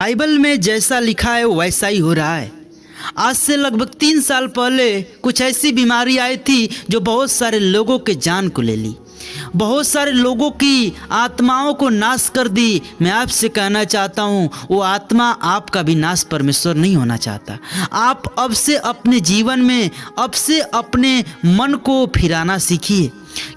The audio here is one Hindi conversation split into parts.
बाइबल में जैसा लिखा है वैसा ही हो रहा है। आज से लगभग 3 साल पहले कुछ ऐसी बीमारी आई थी जो बहुत सारे लोगों के जान को ले ली, बहुत सारे लोगों की आत्माओं को नाश कर दी। मैं आपसे कहना चाहता हूँ, वो आत्मा आपका भी नाश परमेश्वर नहीं होना चाहता। आप अब से अपने जीवन में अब से अपने मन को फिराना सीखिए,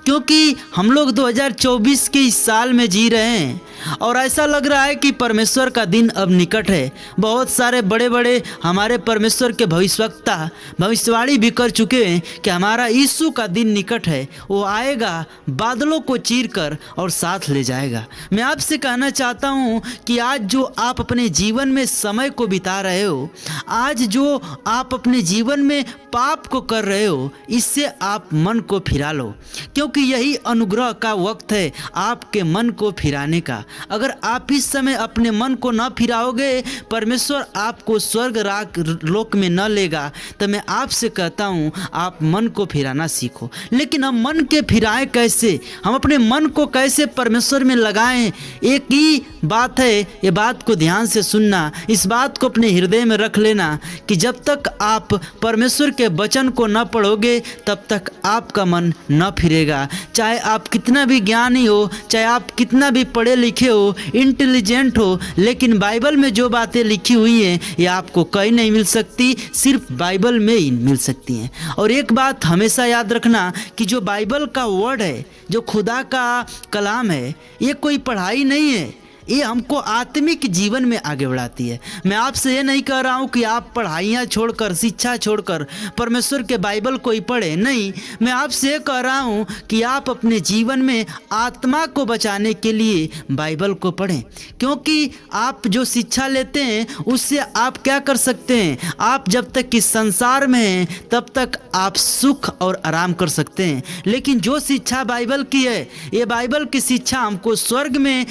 क्योंकि हम लोग 2024 के इस साल में जी रहे हैं और ऐसा लग रहा है कि परमेश्वर का दिन अब निकट है। बहुत सारे बड़े बड़े हमारे परमेश्वर के भविष्यवक्ता भविष्यवाणी भी कर चुके हैं कि हमारा यीशु का दिन निकट है, वो आएगा बादलों को चीर कर और साथ ले जाएगा। मैं आपसे कहना चाहता हूँ कि आज जो आप अपने जीवन में समय को बिता रहे हो, आज जो आप अपने जीवन में पाप को कर रहे हो, इससे आप मन को फिरा लो, क्योंकि यही अनुग्रह का वक्त है आपके मन को फिराने का। अगर आप इस समय अपने मन को न फिराओगे, परमेश्वर आपको स्वर्ग राग लोक में न लेगा। तो मैं आपसे कहता हूँ, आप मन को फिराना सीखो। लेकिन हम मन के फिराएं कैसे, हम अपने मन को कैसे परमेश्वर में लगाएं? एक ही बात है, ये बात को ध्यान से सुनना, इस बात को अपने हृदय में रख लेना कि जब तक आप परमेश्वर के वचन को न पढ़ोगे तब तक आपका मन न फिरेगा। चाहे आप कितना भी ज्ञानी हो, चाहे आप कितना भी पढ़े लिखे हो, इंटेलिजेंट हो, लेकिन बाइबल में जो बातें लिखी हुई हैं ये आपको कहीं नहीं मिल सकती, सिर्फ बाइबल में ही मिल सकती हैं। और एक बात हमेशा याद रखना कि जो बाइबल का वर्ड है, जो खुदा का कलाम है, ये कोई पढ़ाई नहीं है, ये हमको आत्मिक जीवन में आगे बढ़ाती है। मैं आपसे ये नहीं कह रहा हूँ कि आप पढ़ाइयाँ छोड़कर, शिक्षा छोड़कर परमेश्वर के बाइबल को ही पढ़ें, नहीं। मैं आपसे ये कह रहा हूँ कि आप अपने जीवन में आत्मा को बचाने के लिए बाइबल को पढ़ें, क्योंकि आप जो शिक्षा लेते हैं उससे आप क्या कर सकते हैं। आप जब तक इस संसार में हैं तब तक आप सुख और आराम कर सकते हैं, लेकिन जो शिक्षा बाइबल की है, ये बाइबल की शिक्षा हमको स्वर्ग में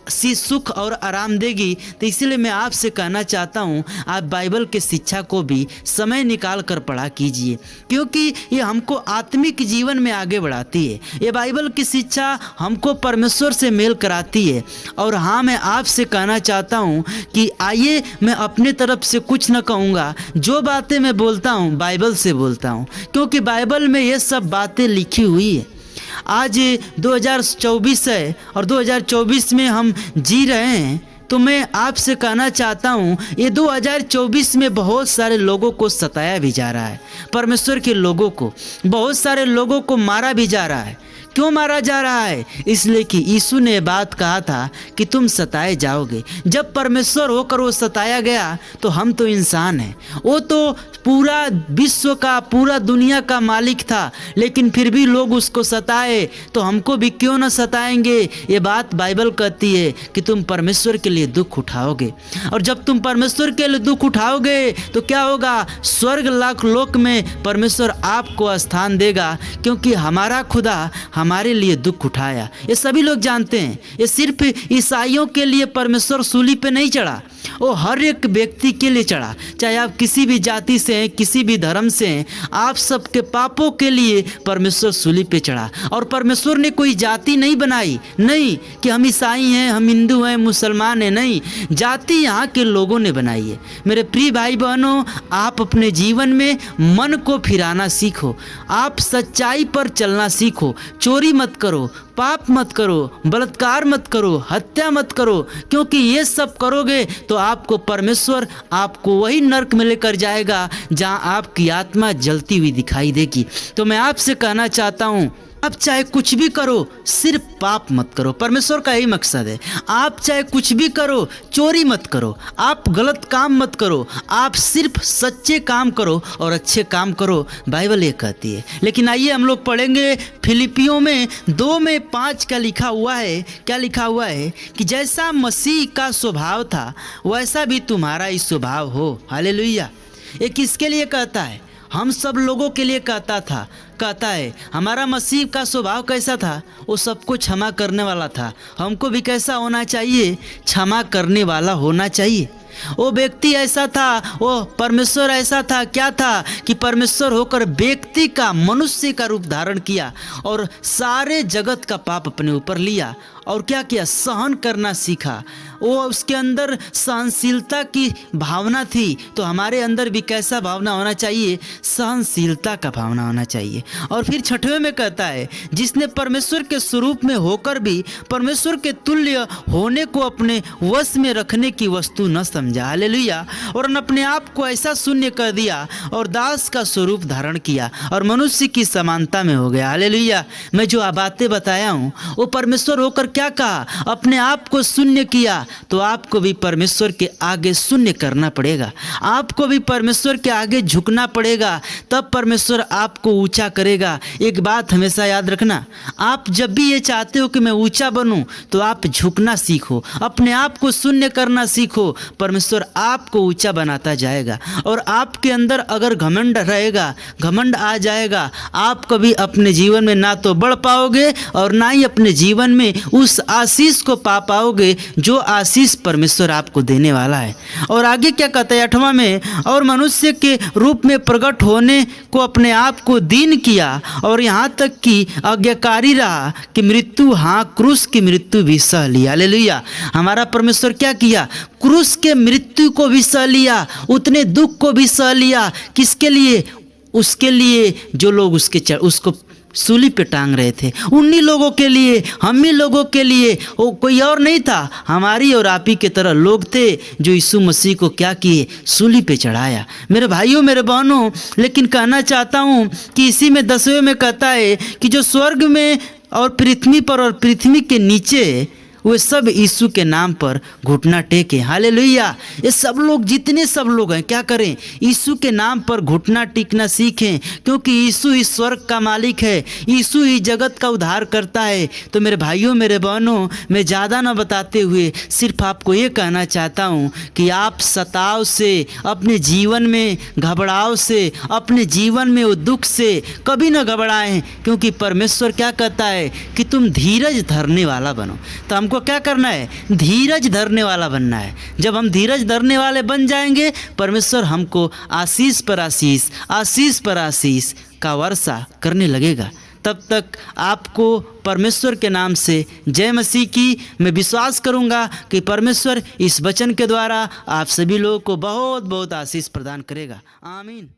सुख और आराम देगी। तो इसलिए मैं आपसे कहना चाहता हूँ, आप बाइबल के शिक्षा को भी समय निकाल कर पढ़ा कीजिए, क्योंकि ये हमको आत्मिक जीवन में आगे बढ़ाती है। ये बाइबल की शिक्षा हमको परमेश्वर से मेल कराती है। और हाँ, मैं आपसे कहना चाहता हूँ कि आइए, मैं अपने तरफ से कुछ न कहूँगा, जो बातें मैं बोलता हूँ बाइबल से बोलता हूँ, क्योंकि बाइबल में ये सब बातें लिखी हुई है। आज 2024 है और 2024 में हम जी रहे हैं, तो मैं आपसे कहना चाहता हूँ, ये 2024 में बहुत सारे लोगों को सताया भी जा रहा है, परमेश्वर के लोगों को, बहुत सारे लोगों को मारा भी जा रहा है। क्यों मारा जा रहा है? इसलिए कि यीशु ने बात कहा था कि तुम सताए जाओगे। जब परमेश्वर होकर वो सताया गया तो हम तो इंसान हैं, वो तो पूरा विश्व का, पूरा दुनिया का मालिक था, लेकिन फिर भी लोग उसको सताए, तो हमको भी क्यों न सताएंगे। ये बात बाइबल कहती है कि तुम परमेश्वर के लिए दुख उठाओगे, और जब तुम परमेश्वर के लिए दुख उठाओगे तो क्या होगा? स्वर्ग लोक में परमेश्वर आपको स्थान देगा, क्योंकि हमारा खुदा हमारे लिए दुख उठाया। ये सभी लोग जानते हैं। ये सिर्फ ईसाइयों के लिए परमेश्वर सूली पे नहीं चढ़ा, वो हर एक व्यक्ति के लिए चढ़ा। चाहे आप किसी भी जाति से हैं, किसी भी धर्म से हैं, आप सबके पापों के लिए परमेश्वर सूली पे चढ़ा। और परमेश्वर ने कोई जाति नहीं बनाई, नहीं कि हम ईसाई हैं, हम हिंदू हैं, मुसलमान हैं, नहीं। जाति यहाँ के लोगों ने बनाई है। मेरे प्रिय भाई बहनों, आप अपने जीवन में मन को फिराना सीखो, आप सच्चाई पर चलना सीखो। चोरी मत करो, पाप मत करो, बलात्कार मत करो, हत्या मत करो, क्योंकि ये सब करोगे तो आपको परमेश्वर आपको वही नर्क में लेकर जाएगा जहां आपकी आत्मा जलती हुई दिखाई देगी। तो मैं आपसे कहना चाहता हूं, आप चाहे कुछ भी करो, सिर्फ पाप मत करो। परमेश्वर का यही मकसद है। आप चाहे कुछ भी करो, चोरी मत करो, आप गलत काम मत करो, आप सिर्फ सच्चे काम करो और अच्छे काम करो, बाइबल ये कहती है। लेकिन आइए हम लोग पढ़ेंगे फिलिपियों में 2:5 क्या लिखा हुआ है। क्या लिखा हुआ है कि जैसा मसीह का स्वभाव था वैसा भी तुम्हारा ही स्वभाव हो। हालेलुया। ये किसके लिए कहता है? हम सब लोगों के लिए कहता है। हमारा मसीह का स्वभाव कैसा था? वो सब कुछ क्षमा करने वाला था। हमको भी कैसा होना चाहिए? क्षमा करने वाला होना चाहिए। वो व्यक्ति ऐसा था, वो परमेश्वर ऐसा था। क्या था कि परमेश्वर होकर व्यक्ति का, मनुष्य का रूप धारण किया और सारे जगत का पाप अपने ऊपर लिया और क्या किया? सहन करना सीखा। वो उसके अंदर सहनशीलता की भावना थी, तो हमारे अंदर भी कैसा भावना होना चाहिए? सहनशीलता का भावना होना चाहिए। और फिर 6वें में कहता है, जिसने परमेश्वर के स्वरूप में होकर भी परमेश्वर के तुल्य होने को अपने वश में रखने की वस्तु न समझा, हालेलुया, और अपने आप को ऐसा शून्य कर दिया और दास का स्वरूप धारण किया और मनुष्य की समानता में हो गया, हालेलुया। मैं जो बातें बताया हूँ वो परमेश्वर होकर क्या कहा? अपने आप को शून्य किया। तो आपको भी परमेश्वर के आगे शून्य करना पड़ेगा, आपको भी परमेश्वर के आगे झुकना पड़ेगा, तब परमेश्वर आपको ऊंचा करेगा। एक बात हमेशा याद रखना, आप जब भी ये चाहते हो कि मैं ऊंचा बनूं, तो आप झुकना सीखो, अपने आप को शून्य करना सीखो, परमेश्वर आपको ऊंचा बनाता जाएगा। और आपके अंदर अगर घमंड रहेगा, घमंड आ जाएगा, आप कभी अपने जीवन में ना तो बढ़ पाओगे और ना ही अपने जीवन में उस आशीष को पा पाओगे जो आशीष परमेश्वर आपको देने वाला है। और आगे क्या कहता है 8वां में, और मनुष्य के रूप में प्रकट होने को अपने आप को दीन किया और यहाँ तक कि आज्ञाकारी रहा कि मृत्यु, हाँ, क्रूस की मृत्यु भी सह लिया, हालेलुया। हमारा परमेश्वर क्या किया? क्रूस के मृत्यु को भी सह लिया, उतने दुख को भी सह लिया। किसके लिए? उसके लिए जो लोग उसको सूली पे टांग रहे थे, उन्हीं लोगों के लिए, हम ही लोगों के लिए। वो कोई और नहीं था, हमारी और आप ही के तरह लोग थे जो यीशु मसीह को क्या किए? सूली पे चढ़ाया। मेरे भाइयों, मेरे बहनों, लेकिन कहना चाहता हूँ कि इसी में 10वें में कहता है कि जो स्वर्ग में और पृथ्वी पर और पृथ्वी के नीचे, वे सब यीशु के नाम पर घुटना टेके, हालेलुया। ये सब लोग, जितने सब लोग हैं, क्या करें? यीशु के नाम पर घुटना टेकना सीखें, क्योंकि यीशु ही स्वर्ग का मालिक है, यीशु ही जगत का उद्धार करता है। तो मेरे भाइयों, मेरे बहनों, मैं ज़्यादा ना बताते हुए सिर्फ आपको ये कहना चाहता हूँ कि आप सताव से, अपने जीवन में घबराव से, अपने जीवन में वो दुख से कभी ना घबराएं, क्योंकि परमेश्वर क्या कहता है कि तुम धीरज धरने वाला बनो। तो हमको क्या करना है? धीरज धरने वाला बनना है। जब हम धीरज धरने वाले बन जाएंगे, परमेश्वर हमको आशीष पर आशीष, आशीष पर आशीष का वर्षा करने लगेगा। तब तक आपको परमेश्वर के नाम से जय मसीह की। मैं विश्वास करूंगा कि परमेश्वर इस वचन के द्वारा आप सभी लोगों को बहुत बहुत आशीष प्रदान करेगा। आमीन।